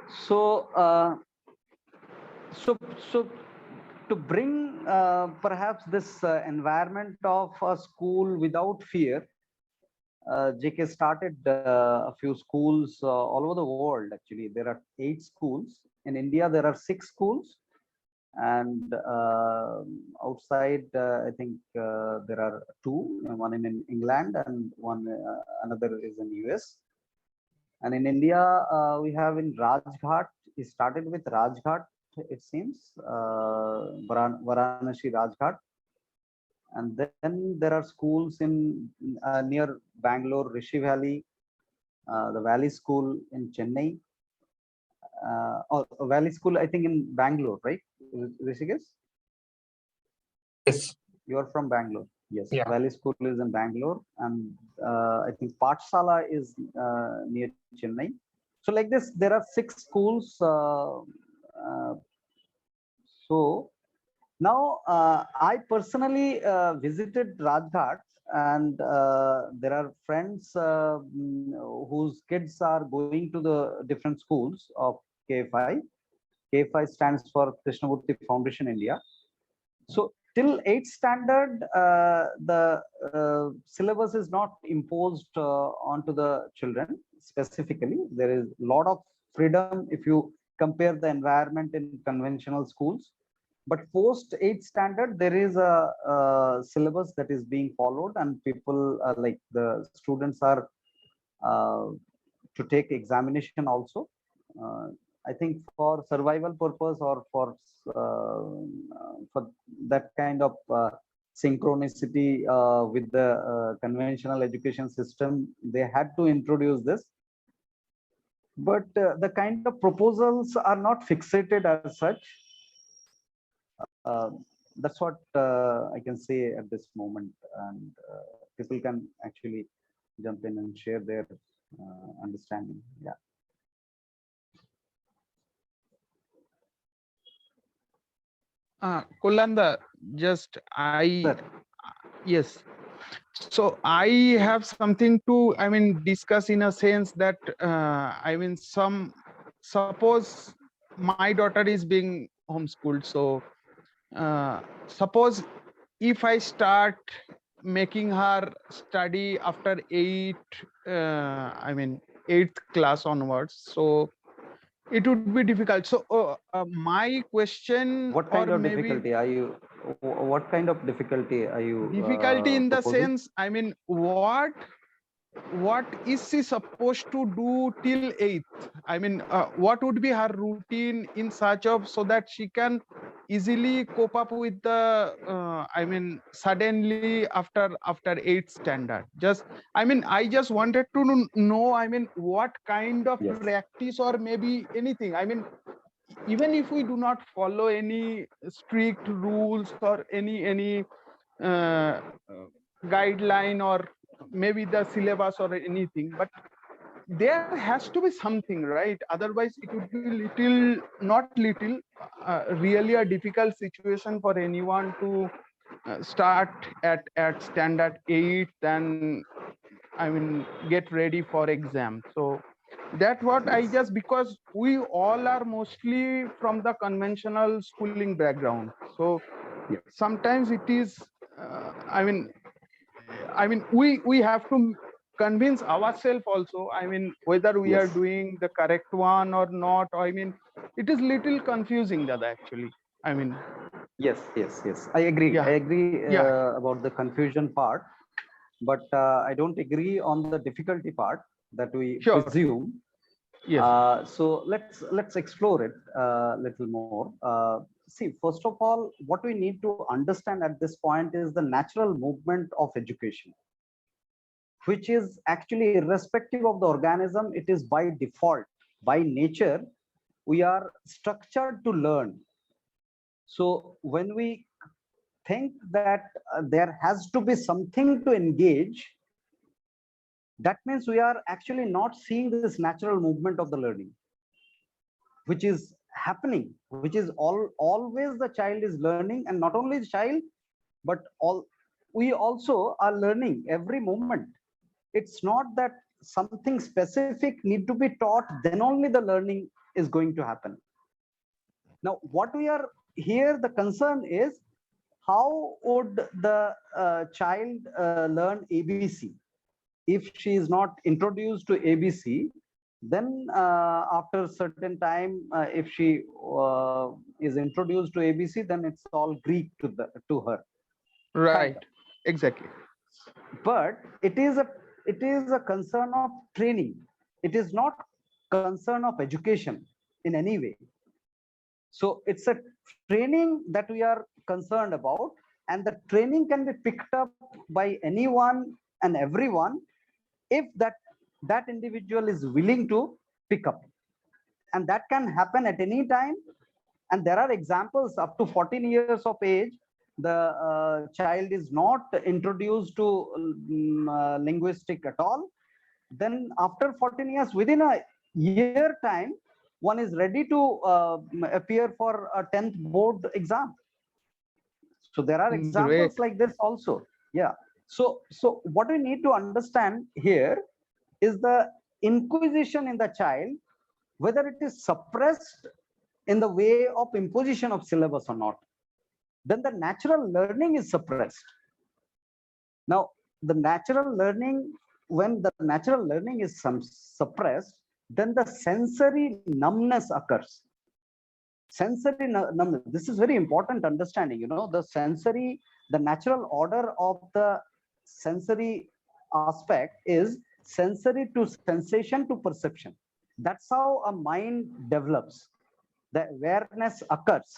So, so, so to bring perhaps this environment of a school without fear, JK started a few schools all over the world. Actually, there are 8 schools. In India, there are 6 schools, and outside, I think there are two. One in England and one another is in US. And in India, we have in Rajghat. It started with Rajghat, it seems, Varanasi Rajghat, and then there are schools in near Bangalore, Rishi Valley, the Valley School in Chennai, or Valley School, I think in Bangalore, right? Rishikesh? Yes. You are from Bangalore. Yes, Yeah. Valley School is in Bangalore, and I think Pathshala is near Chennai. So like this, there are 6 schools. So now I personally visited Rajghat, and there are friends whose kids are going to the different schools of KFI. KFI stands for Krishnamurti Foundation India. So till 8th standard, the syllabus is not imposed onto the children specifically. There is a lot of freedom if you compare the environment in conventional schools. But post 8th standard, there is a syllabus that is being followed, and people like the students are to take examination also. I think for survival purpose or for that kind of synchronicity with the conventional education system, they had to introduce this. But the kind of proposals are not fixated as such. That's what I can say at this moment, and people can actually jump in and share their understanding. Yeah. Kulanda, just yes. So I have something to, discuss in a sense that, suppose my daughter is being homeschooled. So suppose if I start making her study after 8th class onwards, so it would be difficult. So my question, what kind of difficulty are you? What kind of difficulty are you? Difficulty in the proposing? sense, what is she supposed to do till 8th? What would be her routine in such of, so that she can easily cope up with the suddenly after 8th standard? I just wanted to know, what kind of Yes. practice, or maybe anything, even if we do not follow any strict rules or any uh, guideline, or maybe the syllabus or anything, but there has to be something, right? Otherwise it would be really a difficult situation for anyone to start at standard 8 and get ready for exam. So that's what I just, because we all are mostly from the conventional schooling background, so Yes. sometimes it is we have to convince ourselves also, whether we are Yes. doing the correct one or not. It is little confusing, that actually, Yes. Yes. Yes. I agree. yeah, I agree yeah, about the confusion part, but I don't agree on the difficulty part that we sure, presume. yes, So let's explore it a little more. See, first of all, what we need to understand at this point is the natural movement of education, which is actually irrespective of the organism. It is by default, by nature, we are structured to learn. So when we think that there has to be something to engage, that means we are actually not seeing this natural movement of the learning, which is happening, which is always the child is learning, and not only the child, but we also are learning every moment. It's not that something specific need to be taught, then only the learning is going to happen. Now, what we are here, the concern is how would the child learn ABC? If she is not introduced to ABC, then after certain time, if she is introduced to ABC, then it's all Greek to her, kind Right. of. Exactly. But it is a concern of training. It is not concern of education in any way. So it's a training that we are concerned about, and the training can be picked up by anyone and everyone if that individual is willing to pick up, and that can happen at any time. And there are examples up to 14 years of age, the child is not introduced to linguistic at all. Then after 14 years, within a year time, one is ready to appear for a 10th board exam. So there are Great. examples like this also. Yeah. So what we need to understand here is the inquisition in the child, whether it is suppressed in the way of imposition of syllabus or not. Then the natural learning is suppressed. Now, the natural learning, when the natural learning is suppressed, then the sensory numbness occurs. Sensory numbness, this is very important understanding. The sensory, the natural order of the sensory aspect is sensory to sensation to perception. That's how a mind develops. The awareness occurs.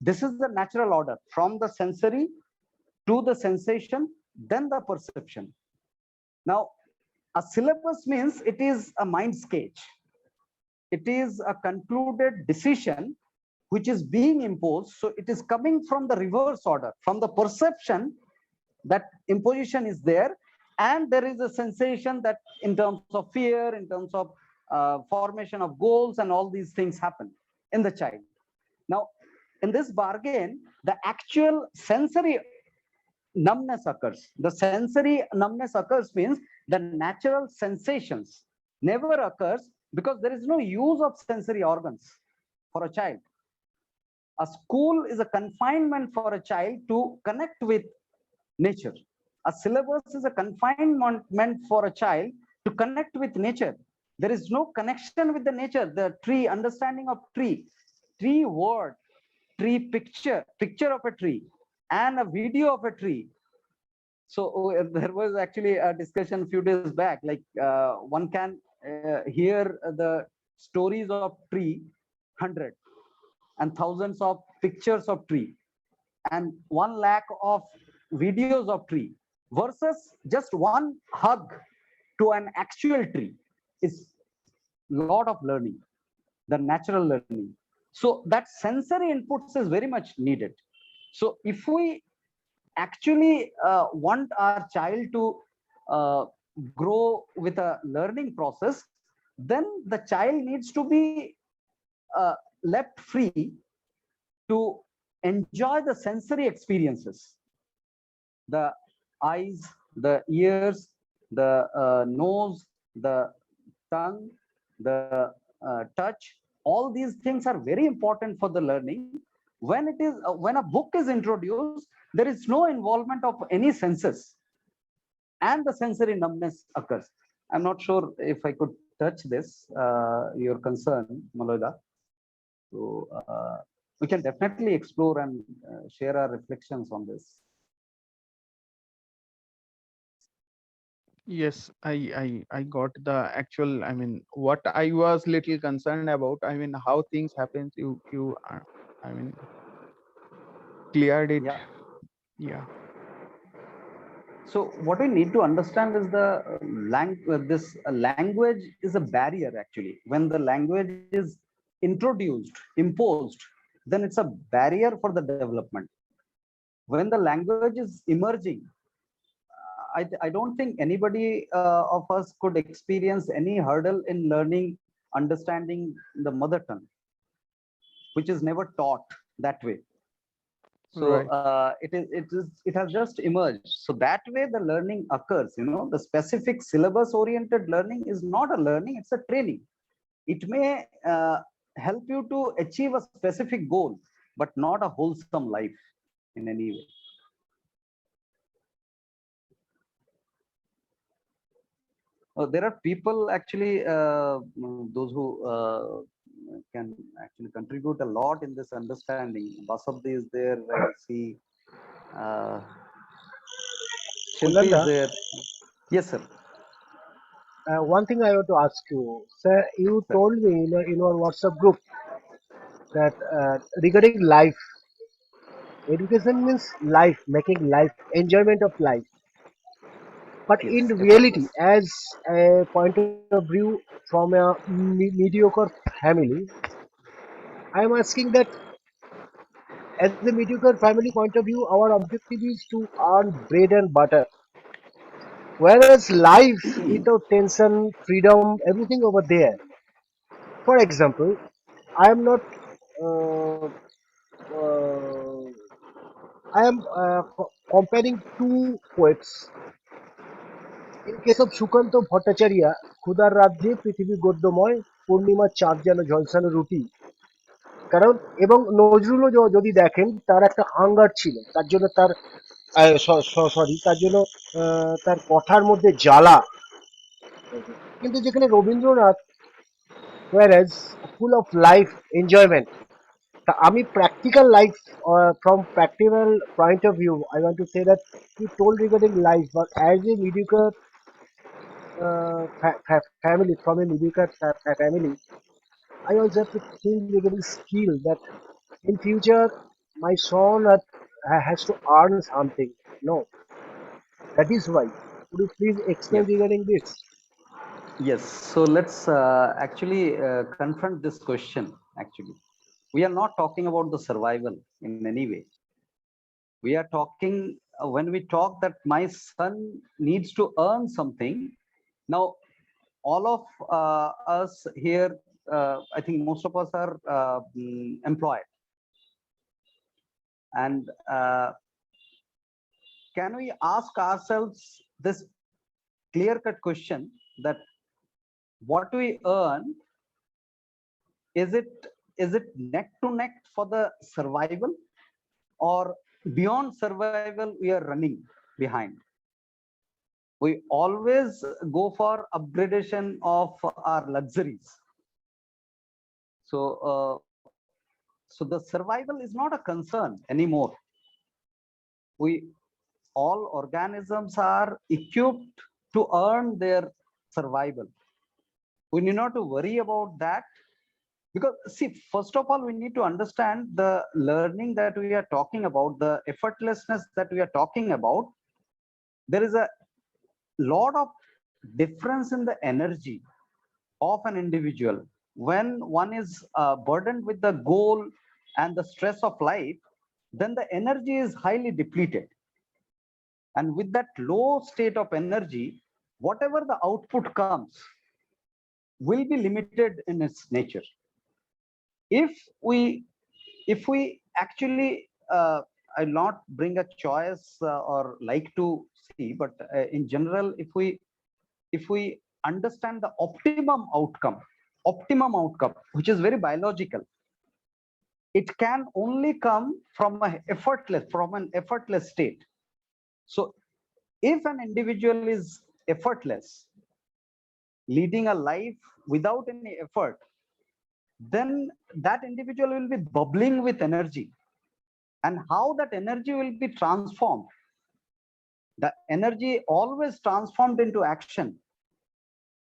This is the natural order from the sensory to the sensation, then the perception. Now, a syllabus means it is a mind sketch. It is a concluded decision which is being imposed. So it is coming from the reverse order, from the perception that imposition is there, and there is a sensation that in terms of fear, in terms of formation of goals, and all these things happen in the child. Now, in this bargain, the actual sensory numbness occurs. The sensory numbness occurs means the natural sensations never occurs, because there is no use of sensory organs for a child. A school is a confinement for a child to connect with nature. A syllabus is a confinement for a child to connect with nature. There is no connection with the nature, the tree, understanding of tree word, tree picture of a tree, and a video of a tree. So there was actually a discussion a few days back, like one can hear the stories of tree 100 and thousands of pictures of tree and 1 lakh of videos of tree, versus just one hug to an actual tree is lot of learning, the natural learning. So that sensory inputs is very much needed. So if we actually want our child to uh, grow with a learning process, then the child needs to be uh, left free to enjoy the sensory experiences, the eyes, the ears, the nose, the tongue, the touch. All these things are very important for the learning. When a book is introduced, there is no involvement of any senses, and the sensory numbness occurs. I'm not sure if I could touch this, your concern, Maloida. So we can definitely explore and share our reflections on this. Yes, I got the actual. I mean, what I was little concerned about. I mean, how things happens. I mean, cleared it. Yeah. Yeah. So what we need to understand is the this language is a barrier actually. When the language is introduced, imposed, then it's a barrier for the development. When the language is emerging, I don't think anybody of us could experience any hurdle in learning, understanding the mother tongue, which is never taught that way. So Right. it has just emerged. So that way the learning occurs. The specific syllabus oriented learning is not a learning; it's a training. It may help you to achieve a specific goal, but not a wholesome life in any way. There are people actually, those who can actually contribute a lot in this understanding. Basabdi is there, I see. Uh, Shilpi is Kunanda, there. Yes, sir. one thing I want to ask you, sir, you Sir. told me in our WhatsApp group that regarding life, education means life, making life, enjoyment of life. But in Yes, reality, effortless. as a point of view from a mediocre family, I am asking that as a mediocre family point of view, our objective is to earn bread and butter. Whereas life without tension, freedom, everything over there. For example, I am not. Uh, uh, I am comparing two poets. In case of Sukanta Bhattacharya, ক্ষুধার রাজ্যে পৃথিবী গদ্যময়, পূর্ণিমার চাঁদ যেন ঝলসানো রুটি। কারণ এবং নজরুলও যদি দেখেন তার একটা হাঙ্গার ছিল, তার জন্য তার সরি তার জন্য তার কথার মধ্যে জ্বালা। কিন্তু যেখানে Rabindranath whereas full of life enjoyment. তা আমি practical life from practical point of view I want to say that you told regarding life, but as a mediocre family, from a mediocre family, I also have to think regarding skill that in future my son has to earn something. No, that is why. Could you please explain Yes. regarding this? Yes. So let's actually confront this question. Actually, we are not talking about the survival in any way. We are talking when we talk that my son needs to earn something. Now, all of us here, I think most of us are employed, and can we ask ourselves this clear-cut question that what we earn, is it neck to neck for the survival, or beyond survival we are running behind? We always go for upgradation of our luxuries. So so the survival is not a concern anymore. We all organisms are equipped to earn their survival. We need not to worry about that, because see, first of all we need to understand the learning that we are talking about, the effortlessness that we are talking about. There is a lot of difference in the energy of an individual when one is burdened with the goal and the stress of life. Then the energy is highly depleted, and with that low state of energy, whatever the output comes will be limited in its nature. If we if we actually, I'll not bring a choice or like to see, but in general, if we understand the optimum outcome, which is very biological, it can only come from an effortless state. So if an individual is effortless, leading a life without any effort, then that individual will be bubbling with energy. And how that energy will be transformed? The energy always transformed into action,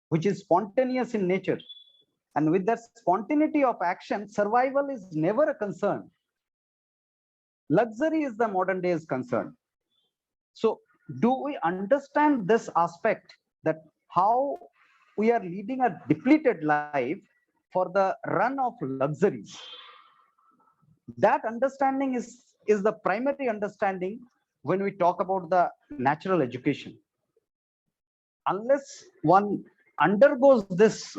which is spontaneous in nature. And with that spontaneity of action, survival is never a concern. Luxury is the modern day's concern. So do we understand this aspect, that how we are leading a depleted life for the run of luxuries? That understanding is the primary understanding when we talk about the natural education. Unless one undergoes this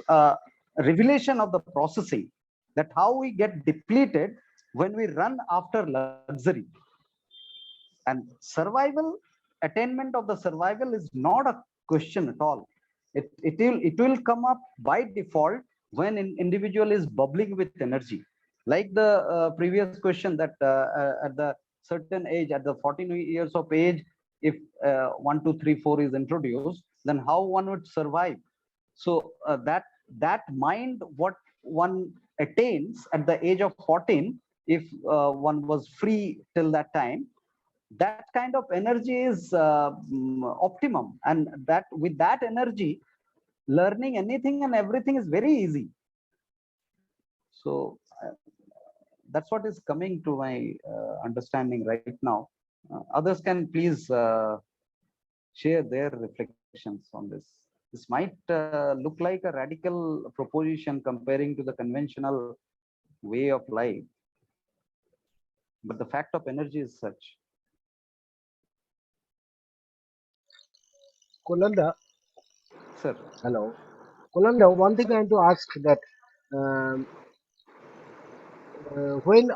revelation of the processing, that how we get depleted when we run after luxury. And survival, attainment of the survival is not a question at all. It will come up by default when an individual is bubbling with energy, like the previous question that at the certain age, at the 14 years of age, if 1 2 3 4 is introduced, then how one would survive. So that mind what one attains at the age of 14, if one was free till that time, that kind of energy is optimum, and that with that energy, learning anything and everything is very easy. So that's what is coming to my understanding right now. Others can please share their reflections on this. This might look like a radical proposition comparing to the conventional way of life, but the fact of energy is such. Kolanda, Sir, hello. Kolanda, one thing I want to ask that um, when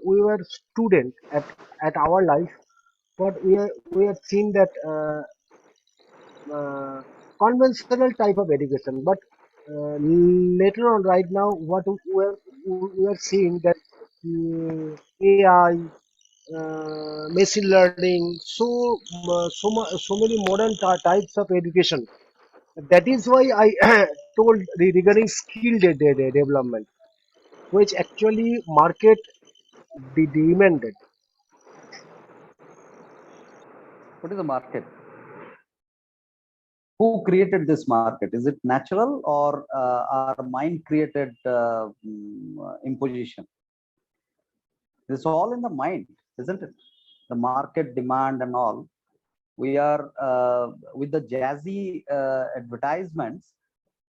we were student at our life, but we have seen that uh, conventional type of education. But later on, right now, what we are seeing that AI, machine learning, so many modern types of education. That is why I told regarding skill development, which actually market demanded. what is the market? Who created this market? Is it natural, or our mind created imposition? This all in the mind, isn't it? The market demand and all. We are with the jazzy advertisements.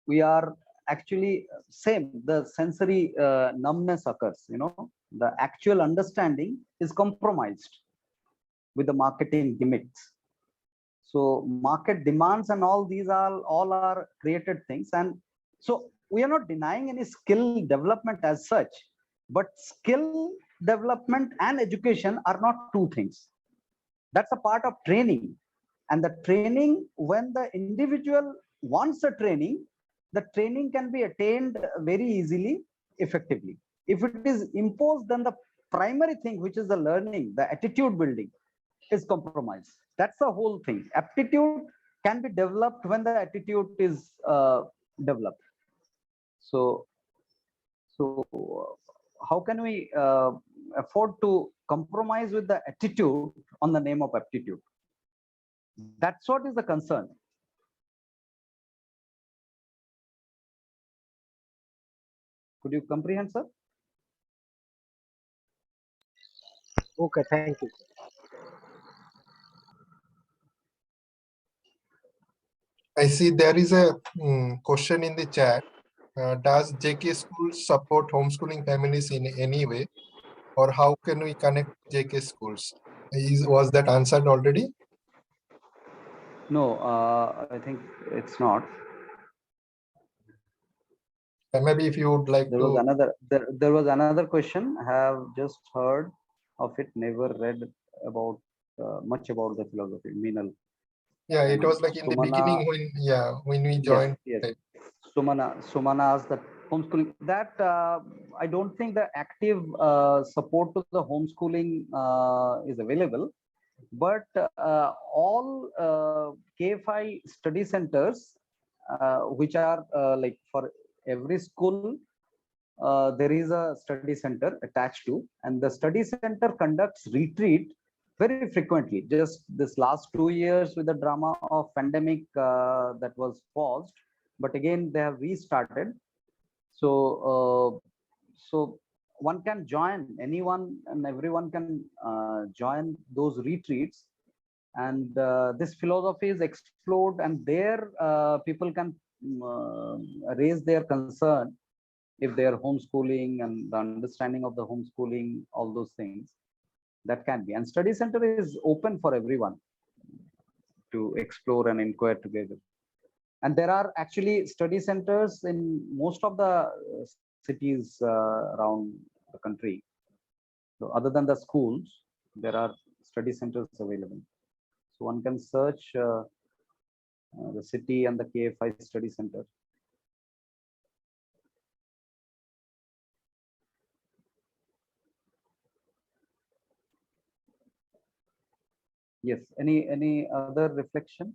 We are actually same. The sensory numbness occurs. You know, the actual understanding is compromised with the marketing gimmicks. So market demands and all these are all are created things, and so we are not denying any skill development as such, but skill development and education are not two things. That's a part of training, and the training, when the individual wants a training, the training can be attained very easily, effectively. If it is imposed, then the primary thing, which is the learning, the attitude building, is compromised. That's the whole thing. Aptitude can be developed when the attitude is developed. So, how can we afford to compromise with the attitude on the name of aptitude? That's what is the concern. Could you comprehend, sir? Okay, thank you. I see there is a question in the chat. Does JK schools support homeschooling families in any way, or how can we connect JK schools? Was that answered already? No, I think it's not. Maybe if you would like There was to. another. There was another question. I have just heard of it. Never read about much about the philosophy. Meenal Yeah, it and was like in the Sumana. beginning when we Yes, joined. yes. Sumana asked that homeschooling. That I don't think the active support to the homeschooling is available, but all KFI study centers, which are like for every school, there is a study center attached to, and the study center conducts retreat very frequently. Just this last 2 years with the drama of pandemic, that was paused, but again they have restarted. So so one can join, anyone and everyone can join those retreats, and this philosophy is explored, and there people can raise their concern if they are homeschooling, and the understanding of the homeschooling, all those things, that can be. And study center is open for everyone to explore and inquire together. And there are actually study centers in most of the cities around the country. So other than the schools, there are study centers available. So one can search the city and the KFI study center. Yes. Any other reflection?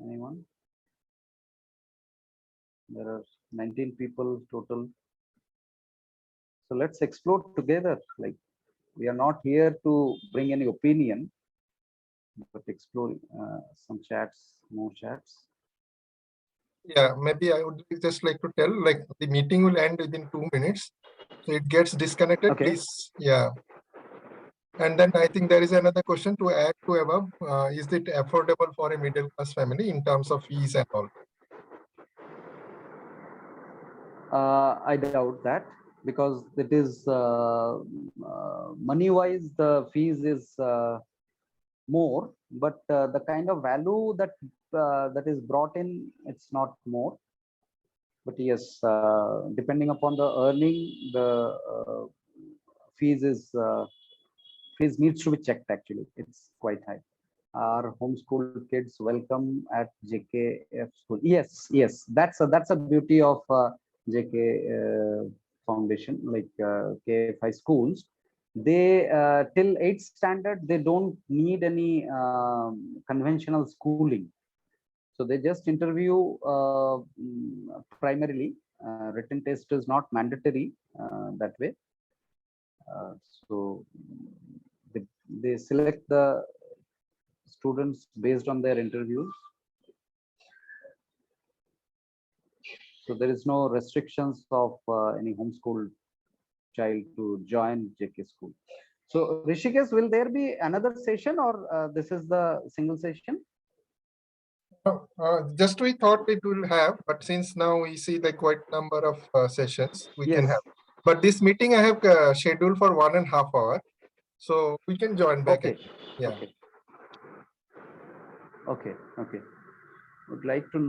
Anyone? There are 19 people total. So let's explore together. Like, we are not here to bring any opinion, but explore some chats, more chats. Yeah, maybe I would just like to tell, like the meeting will end within 2 minutes. So it gets disconnected, Okay. please. Yeah. And then I think there is another question to add to above. Is it affordable for a middle class family in terms of fees and all? I doubt that, because it is money wise the fees is more, but the kind of value that is brought in, it's not more. But yes, depending upon the earning, the fees is fees needs to be checked. Actually, it's quite high. Are homeschool kids welcome at JKF school? Yes, yes. That's a beauty of JK Foundation, like KFI schools. They till 8th standard they don't need any conventional schooling. So they just interview primarily. Written test is not mandatory that way. Uh, so they, they select the students based on their interviews. So there is no restrictions of any homeschool child to join JK school. So Rishikesh, will there be another session, or this is the single session? Just we thought it will have, but since now we see the quite number of sessions we can Yes. have. But this meeting I have scheduled for 1.5 hours, so we can join back. Okay. Yeah. Okay. Okay. Okay. Would like to know